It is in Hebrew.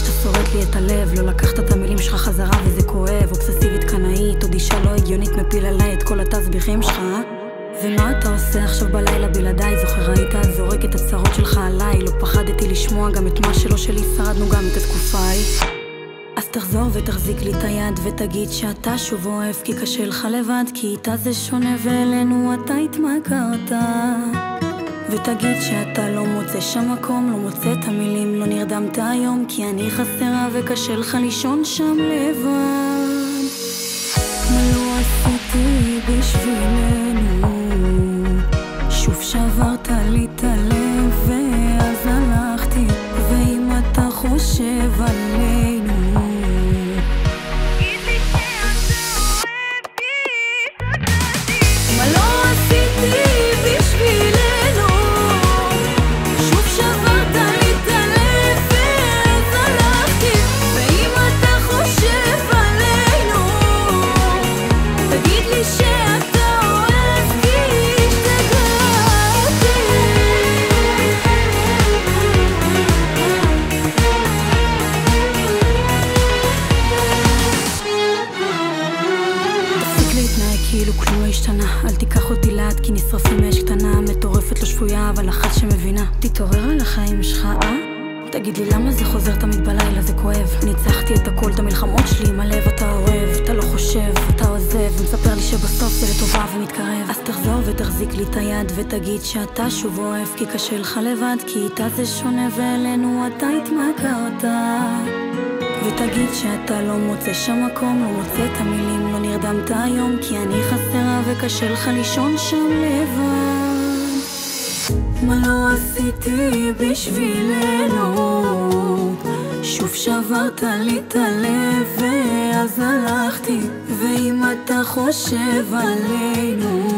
שאתה שורט לי את הלב, לא לקחת את המילים שלך חזרה וזה כואב. אובססיבית קנאית, עוד אישה לא הגיונית, מפיל עליי את כל התסביכים שלך. ומה אתה עושה עכשיו בלילה בלעדיי? זוכר היית זורק את הצרות שלך עליי, לא פחדתי לשמוע גם את מה שלא שלי, שרדנו גם את התקופה ההיא. אז תחזור ותחזיק לי את היד ותגיד שאתה שוב אוהב, כי קשה לך לבד, כי איתה זה שונה ואלינו אתה התמכרת. ותגיד שאתה לא מוצא שם מקום, לא מוצא את המילים, לא נרדמת היום, כי אני חסרה וקשה לך לישון שם לבד. מה לא עשיתי בשבילנו, שוב שברת לי את הלב ואז הלכתי. ואם אתה חושב עלינו, מה לא עשיתי בשבילנו, שוב שברת לי את הלב ואז הלכתי. ואם אתה חושב עלינו, תגיד לי שאתה אוהב, כי השתגעתי. תפסיק להתנהג כאילו כלום לא השתנה, אל תיקח אותי לאט כי נשרפים מאש קטנה, מטורפת לא שפויה אבל אחת שמבינה. תתעורר על החיים שלך, תגיד לי למה זה חוזר תמיד בלילה, זה כואב. ניצחתי את הכל, את המלחמות שלי עם הלב. אתה אוהב, אתה לא חושב, אתה עוזב, ומספר לי שבסוף זה לטובה ומתקרב. אז תחזור ותחזיק לי את היד ותגיד שאתה שוב אוהב, כי קשה לך לבד, כי איתה זה שונה ואלינו אתה התמכרת. ותגיד שאתה לא מוצא שם מקום, לא מוצא את המילים, לא נרדמת היום, כי אני חסרה וקשה לך לישון שם לבד. מה לא עשיתי בשבילנו, שוב שברת לי את הלב ואז הלכתי. ואם אתה חושב עלינו,